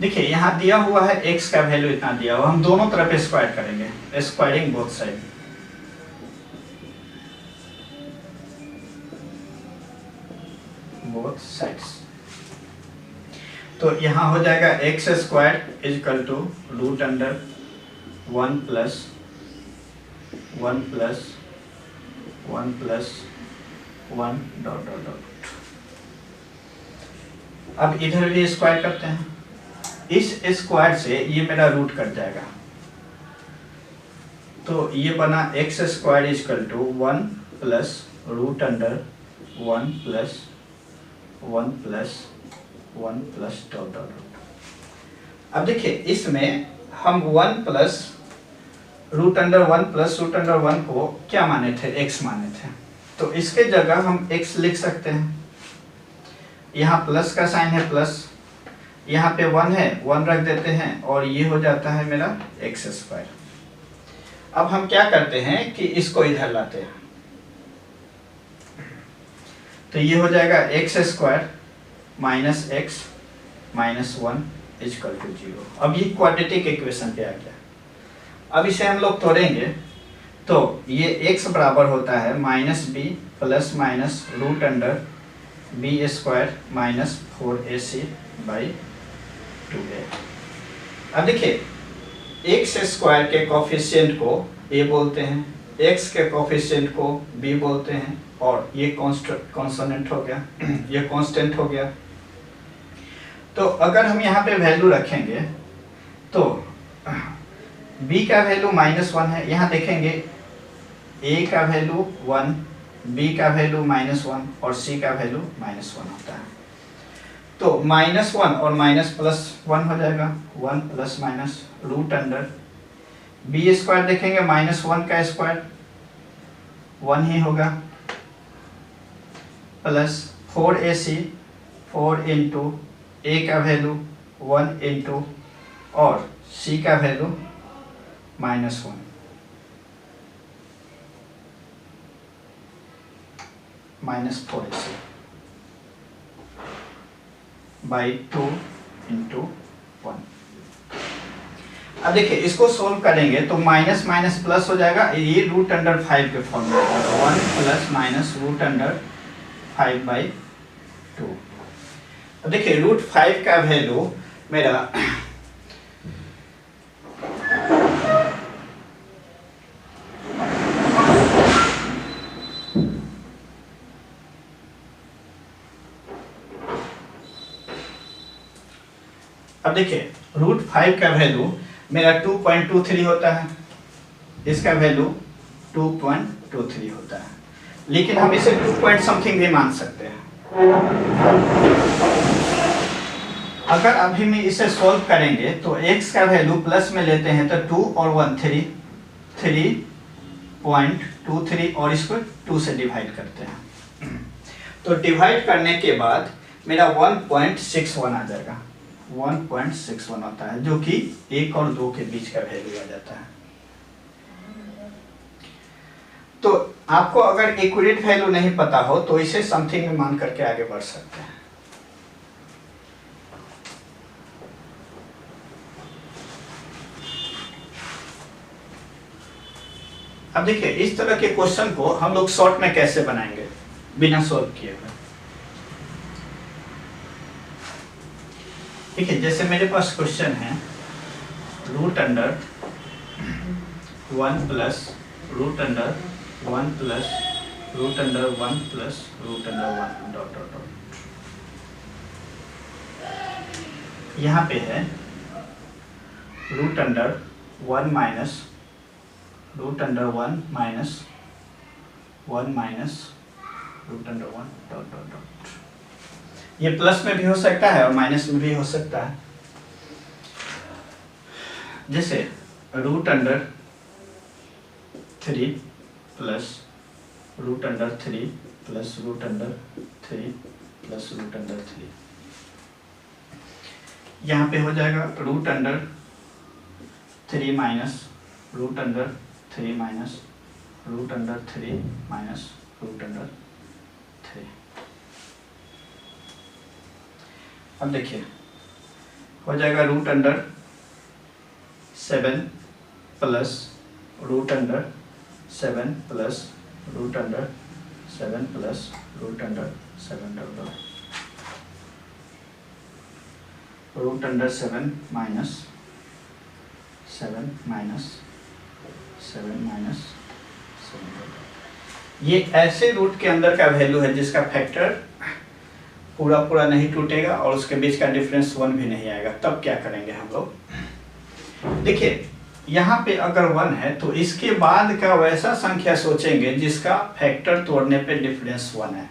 देखिए यहाँ दिया हुआ है x का वैल्यू इतना दिया हुआ, हम दोनों तरफ स्क्वायर करेंगे, squaring both side. Both sides, तो यहाँ हो जाएगा x square equal to root under 1 plus 1 plus 1 plus 1 dot dot dot. अब इधर भी स्क्वायर करते हैं, इस स्क्वायर से ये मेरा रूट कट जाएगा, तो ये बना x square equal to 1 plus root under 1 plus 1 plus 1 plus dot dot dot. अब देखिए इसमें हम 1 plus root under 1 plus root under 1 को क्या माने थे, x माने थे, तो इसके जगह हम x लिख सकते हैं। यहाँ प्लस का साइन है प्लस, यहाँ पे 1 है, 1 रख देते हैं और ये हो जाता है मेरा x स्क्वायर। अब हम क्या करते हैं कि इसको इधर लाते हैं, तो ये हो जाएगा x square minus x minus 1 equal to 0। अब ये क्वाड्रेटिक इक्वेशन पे आ गया। अब इसे हम लोग तोड़ेंगे तो ये x बराबर होता है minus B plus minus root under B square minus 4ac by 2a। अब देखिए x स्क्वायर के कोफिशिएंट को a बोलते हैं, x के कोफिशिएंट को b बोलते हैं, और ये कॉन्स्टेंट हो गया, ये कांस्टेंट हो गया। तो अगर हम यहाँ पे वैल्यू रखेंगे तो b का वैल्यू -1 है, यहाँ देखेंगे a का वैल्यू 1, b का वैल्यू -1 और c का वैल्यू -1 होता है। तो -1 और माइनस प्लस 1 हो जाएगा, 1 plus minus root under B square देखेंगे -1 का स्क्वायर 1 ही होगा, प्लस 4ac 4 इंटू a का वैल्यू 1 इंटू और c का वैल्यू -1 -4ac बाई 2 इंटू 1। अब देखिए इसको सोल्व करेंगे तो माइनस माइनस प्लस हो जाएगा, ये रूट अंडर 5 के फॉर्म में होगा, 1 plus minus root under 5 by 2। अब देखिए रूट 5 का वैल्यू मेरा अब देखिए √5 का वैल्यू मेरा 2.23 होता है, इसका वैल्यू 2.23 होता है, लेकिन हम इसे 2 पॉइंट समथिंग भी मान सकते हैं। अगर अभी में इसे सॉल्व करेंगे तो x का वैल्यू प्लस में लेते हैं तो 2 और 1 3.23 और इसको 2 से डिवाइड करते हैं, तो डिवाइड करने के बाद मेरा 1.61 आ जाएगा, 1.61 होता है, जो कि 1 और 2 के बीच का वैल्यू आ जाता है। तो आपको अगर एक्यूरेट वैल्यू नहीं पता हो तो इसे समथिंग में मान करके आगे बढ़ सकते हैं। अब देखिए इस तरह के क्वेश्चन को हम लोग शॉर्ट में कैसे बनाएंगे बिना सॉल्व किए हुए। ठीक है, जैसे मेरे पास क्वेश्चन है √1 plus √1 plus √1 plus √1 dot dot dot, यहाँ पे है √1 minus √1 minus 1 minus √1 dot dot dot. ये प्लस में भी हो सकता है और माइनस में भी हो सकता है। जैसे √3 प्लस √3 प्लस √3 प्लस √3, यहाँ पे हो जाएगा √3 माइनस √3 माइनस √3 माइनस √3। अब देखिए हो जाएगा √7 plus √7 plus √7 plus √7 √7 minus 7 minus 7 minus 7। ये ऐसे रूट के अंदर का वैल्यू है जिसका फैक्टर पूरा नहीं टूटेगा और उसके बीच का डिफरेंस 1 भी नहीं आएगा। तब क्या करेंगे हम लोग, देखिए यहाँ पे अगर 1 है तो इसके बाद का वैसा संख्या सोचेंगे जिसका फैक्टर तोड़ने पे डिफरेंस 1 है।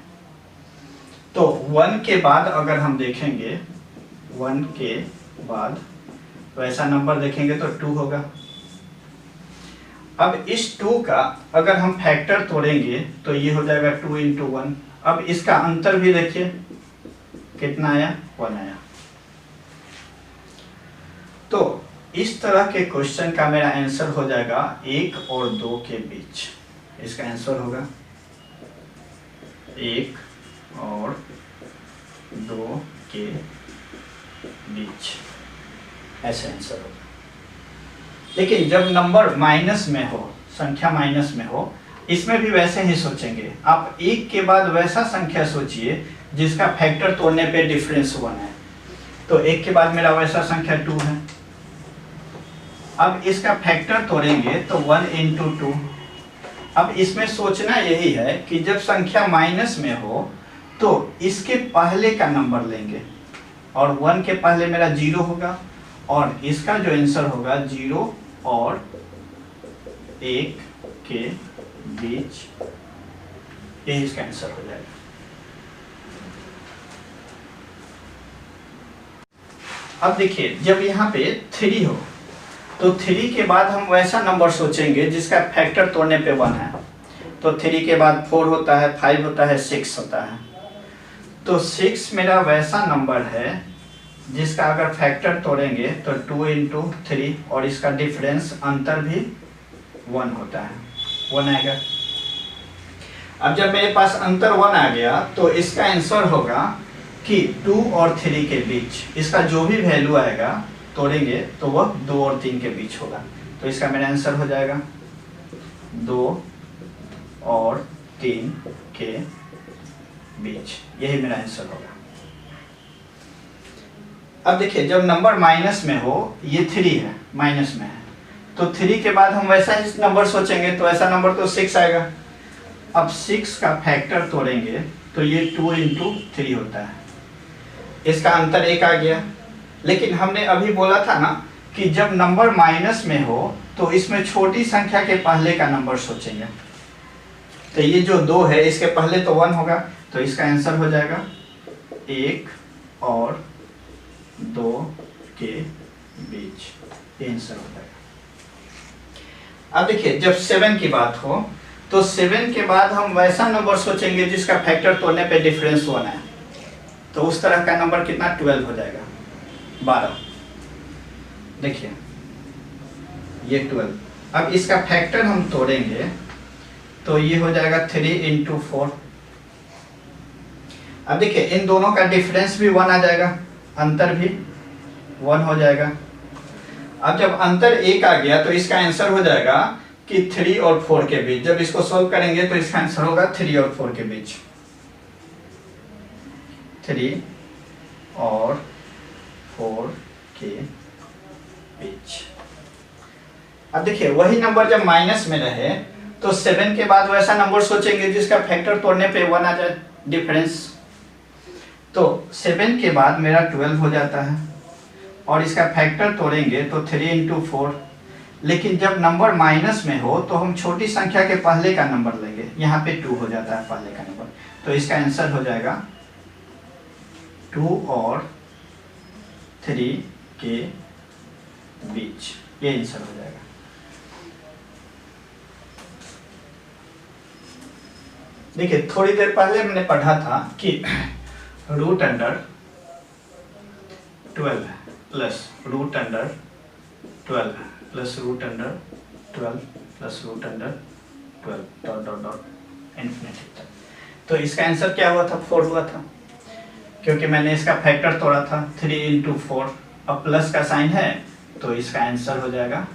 तो 1 के बाद अगर हम देखेंगे 1 के बाद वैसा नंबर देखेंगे तो 2 होगा। अब इस 2 का अगर हम फैक्टर तोड़ेंगे तो ये हो जाएगा 2 × 1। अब इसका अंतर भी देखिए कितना आया, 1 आया। तो इस तरह के क्वेश्चन का मेरा आंसर हो जाएगा 1 और 2 के बीच। इसका आंसर होगा 1 और 2 के बीच, ऐसे आंसर होगा। लेकिन जब नंबर माइनस में हो, संख्या माइनस में हो, इसमें भी वैसे ही सोचेंगे। आप 1 के बाद वैसा संख्या सोचिए जिसका फैक्टर तोड़ने पे डिफरेंस 1 है। तो 1 के बाद मेरा वैसा संख्या 2 है। अब इसका फैक्टर तोड़ेंगे तो 1 × 2। अब इसमें सोचना यही है कि जब संख्या माइनस में हो तो इसके पहले का नंबर लेंगे और 1 के पहले मेरा 0 होगा और इसका जो आंसर होगा 0 और 1 के बीच, यही इसका आंसर हो जाएगा। अब देखिए जब यहाँ पे 3 हो तो 3 के बाद हम वैसा नंबर सोचेंगे जिसका फैक्टर तोड़ने पे 1 है। तो 3 के बाद 4 होता है, 5 होता है, 6 होता है। तो 6 मेरा वैसा नंबर है जिसका अगर फैक्टर तोड़ेंगे तो 2 × 3 और इसका डिफरेंस अंतर भी 1 होता है, 1 आएगा। अब जब मेरे पास अंतर 1 आ गया तो इसका आंसर होगा कि 2 और 3 के बीच इसका जो भी वैल्यू आएगा तोड़ेंगे तो वह 2 और 3 के बीच होगा। तो इसका मेरा आंसर हो जाएगा 2 और 3 के बीच, यही मेरा आंसर होगा। अब देखिए जब नंबर माइनस में हो, ये 3 है, माइनस में है, तो 3 के बाद हम वैसा ही नंबर सोचेंगे तो ऐसा नंबर तो 6 आएगा। अब 6 का फैक्टर तोड़ेंगे तो ये 2 × 3 होता है, इसका अंतर 1 आ गया। लेकिन हमने अभी बोला था ना कि जब नंबर माइनस में हो तो इसमें छोटी संख्या के पहले का नंबर सोचेंगे। तो ये जो 2 है इसके पहले तो 1 होगा, तो इसका आंसर हो जाएगा 1 और 2 के बीच, ये आंसर हो जाएगा। अब देखिए जब 7 की बात हो तो 7 के बाद हम वैसा नंबर सोचेंगे जिसका फैक्टर तोड़ने पे डिफरेंस 1 है, तो उस तरह का नंबर कितना 12 हो जाएगा, 12। देखिए ये 12। अब इसका फैक्टर हम तोड़ेंगे तो ये हो जाएगा 3 × 4। अब देखिए इन दोनों का डिफरेंस भी 1 आ जाएगा, अंतर भी 1 हो जाएगा। अब जब अंतर 1 आ गया तो इसका आंसर हो जाएगा कि 3 और 4 के बीच। जब इसको सॉल्व करेंगे तो इसका आंसर होगा 3 और 4 के बीच, 3 और 4 के बीच। अब देखिए वही नंबर जब माइनस में रहे तो 7 के बाद वैसा नंबर सोचेंगे जिसका फैक्टर तोड़ने पे 1 आ जाए डिफरेंस। तो 7 के बाद मेरा 12 हो जाता है और इसका फैक्टर तोड़ेंगे तो 3 × 4। लेकिन जब नंबर माइनस में हो तो हम छोटी संख्या के पहले का नंबर लेंगे, यहाँ पे 2 हो जाता है पहले का नंबर, तो इसका आंसर हो जाएगा 2 और 3 के बीच, ये आंसर हो जाएगा। देखिए थोड़ी देर पहले मैंने पढ़ा था कि √12 plus √12 plus √12 plus √12 dot dot dot infinity तक। तो इसका आंसर क्या हुआ था, 4 हुआ था, क्योंकि मैंने इसका फैक्टर तोड़ा था 3 × 4। अब प्लस का साइन है तो इसका आंसर हो जाएगा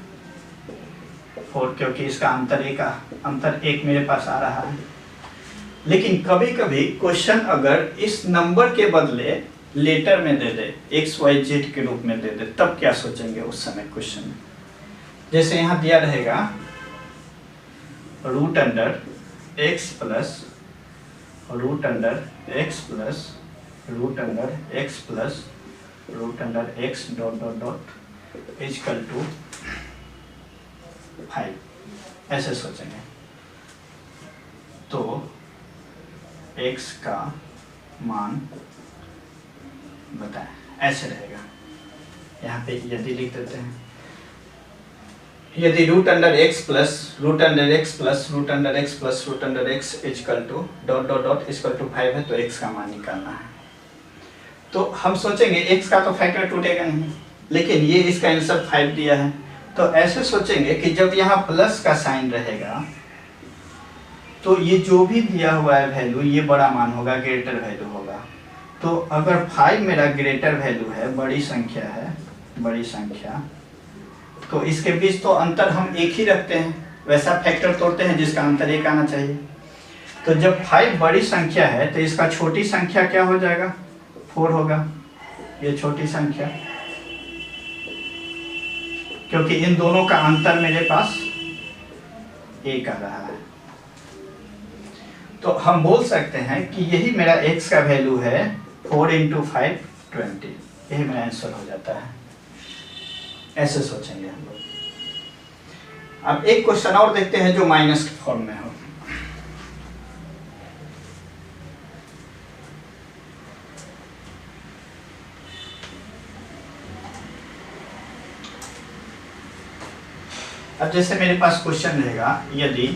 4, क्योंकि इसका अंतर 1 मेरे पास आ रहा है। लेकिन कभी कभी क्वेश्चन अगर इस नंबर के बदले लेटर में दे दे, XYZ के रूप में दे दे, तब क्या सोचेंगे उस समय क्वेश्चन में। जैसे यहाँ दिया रहेगा √x plus √x plus √x plus √x dot dot dot equal to 5, ऐसे सोचेंगे। तो x का मान बताएं, ऐसे रहेगा। यहाँ पे यदि लिख देते हैं, यदि √x plus √x plus √x plus √x equal to dot dot dot equal to 5 है, तो x का मान निकालना है। तो हम सोचेंगे x का तो फैक्टर टूटेगा नहीं, लेकिन ये इसका आंसर 5 दिया है, तो ऐसे सोचेंगे कि जब यहाँ प्लस का साइन रहेगा तो ये जो भी दिया हुआ है वैल्यू, ये बड़ा मान होगा, ग्रेटर वैल्यू होगा। तो अगर 5 मेरा ग्रेटर वैल्यू है, बड़ी संख्या है, बड़ी संख्या, तो इसके बीच तो अंतर हम 1 ही रखते हैं, वैसा फैक्टर तोड़ते हैं जिसका अंतर 1 आना चाहिए। तो जब 5 बड़ी संख्या है तो इसका छोटी संख्या क्या हो जाएगा, 4 होगा, ये छोटी संख्या, क्योंकि इन दोनों का अंतर मेरे पास 1 आ रहा है। तो हम बोल सकते हैं कि यही मेरा x का वैल्यू है, 4 × 5 20, यही मेरा आंसर हो जाता है। ऐसे सोचेंगे हम लोग। अब एक क्वेश्चन और देखते हैं जो माइनस के फॉर्म में हो। अब जैसे मेरे पास क्वेश्चन रहेगा, यदि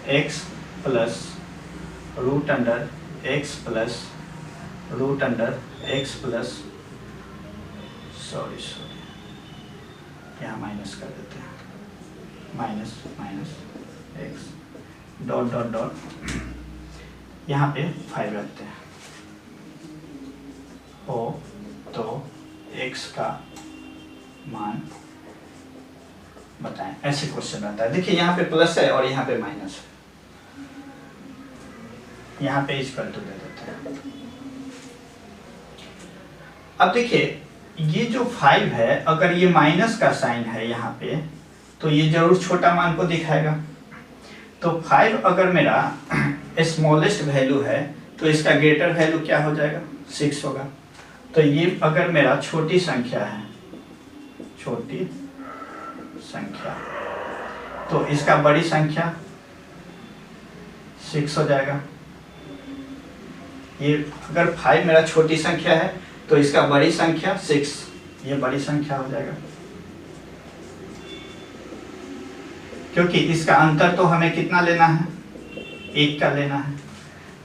√x plus √x plus √x plus sorry यहाँ माइनस कर देते हैं, minus x dot dot dot, यहाँ पे 5 रखते हैं हो, तो x का मान बताएं, ऐसे क्वेश्चन आता है। देखिए यहाँ पे प्लस है और यहाँ पे माइनस है, यहाँ पे इक्वल टू दे देते हैं। अब देखिए ये जो 5 है, अगर ये माइनस का साइन है यहाँ पे, तो ये जरूर छोटा मान को दिखाएगा। तो 5 अगर मेरा स्मॉलेस्ट वैल्यू है तो इसका ग्रेटर वैल्यू क्या हो जाएगा, 6 होगा। तो ये अगर मेरा छोटी संख्या है, छोटी संख्या, तो इसका बड़ी संख्या 6 हो जाएगा। ये अगर 5 मेरा छोटी संख्या है तो इसका बड़ी संख्या 6, ये बड़ी संख्या हो जाएगा, क्योंकि इसका अंतर तो हमें कितना लेना है, 1 का लेना है।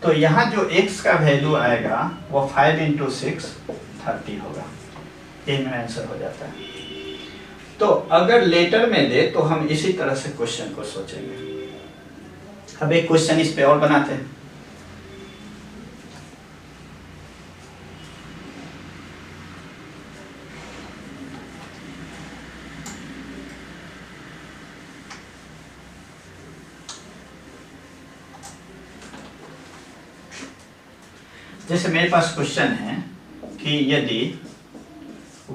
तो यहाँ जो x का वैल्यू आएगा वो 5 × 6 30 होगा। ये मेरा आंसर हो जाता है। तो अगर लेटर में दे तो हम इसी तरह से क्वेश्चन को सोचेंगे। अब एक क्वेश्चन इस पे और बनाते हैं। जैसे मेरे पास क्वेश्चन है कि यदि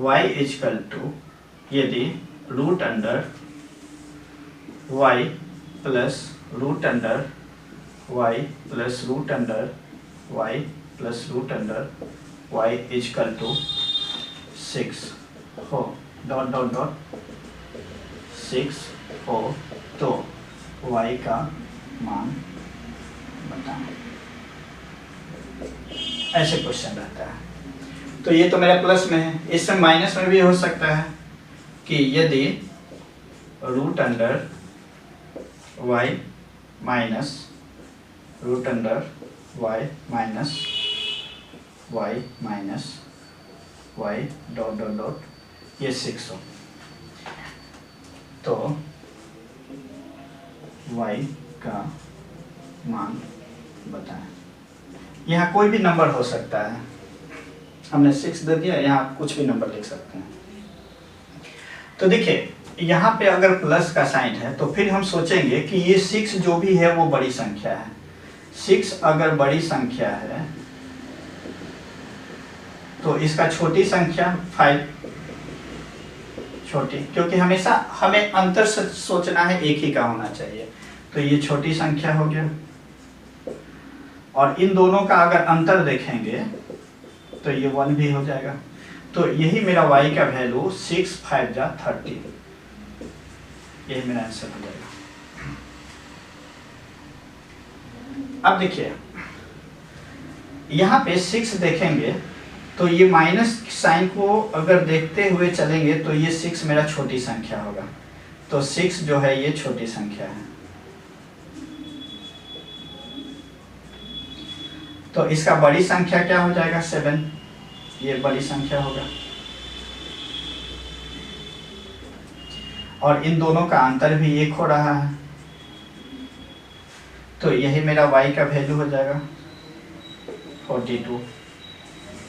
y = यदि root under y plus root under y plus root under y plus root under y = 6 हो, डॉट डॉट डॉट 6 हो, तो y का मान बताएं। ऐसे क्वेश्चन रहता है। तो ये तो मेरा प्लस में है, इससे माइनस में भी हो सकता है कि यदि root under y minus root under y minus y dot dot dot ये 6 हो, तो y का मान बताएं। यहाँ कोई भी नंबर हो सकता है, हमने 6 दे दिया, यहाँ कुछ भी नंबर लिख सकते हैं। तो देखिए यहाँ पे अगर प्लस का साइन है तो फिर हम सोचेंगे कि ये 6 जो भी है वो बड़ी संख्या है। 6 अगर बड़ी संख्या है तो इसका छोटी संख्या 5 छोटी, क्योंकि हमेशा हमें अंतर से सोचना है, एक ही का होना चाहिए। तो ये छोटी संख्या हो गया, और इन दोनों का अगर अंतर देखेंगे तो ये 1 भी हो जाएगा। तो यही मेरा y का वैल्यू 6 5 जा 30, यही मेरा आंसर हो जाएगा। अब देखिए यहाँ पे 6 देखेंगे तो ये माइनस साइन को अगर देखते हुए चलेंगे तो ये 6 मेरा छोटी संख्या होगा। तो 6 जो है ये छोटी संख्या है, तो इसका बड़ी संख्या क्या हो जाएगा 7, ये बड़ी संख्या होगा, और इन दोनों का अंतर भी 1 हो रहा है। तो यही मेरा y का वैल्यू हो जाएगा 42,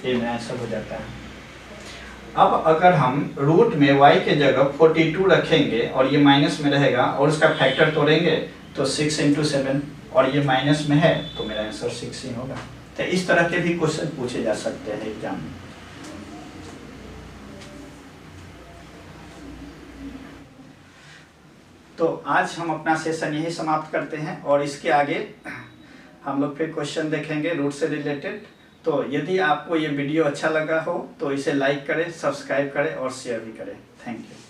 ये मेरा आंसर हो जाता है। अब अगर हम रूट में y के जगह 42 रखेंगे और ये माइनस में रहेगा और उसका फैक्टर तोड़ेंगे तो 6 × 7, और ये माइनस में है तो मेरा आंसर 6 ही होगा। तो इस तरह के भी क्वेश्चन पूछे जा सकते हैं एग्जाम में। तो आज हम अपना सेशन यही समाप्त करते हैं, और इसके आगे हम लोग फिर क्वेश्चन देखेंगे रूट से रिलेटेड। तो यदि आपको ये वीडियो अच्छा लगा हो तो इसे लाइक करें, सब्सक्राइब करें और शेयर भी करें। Thank you.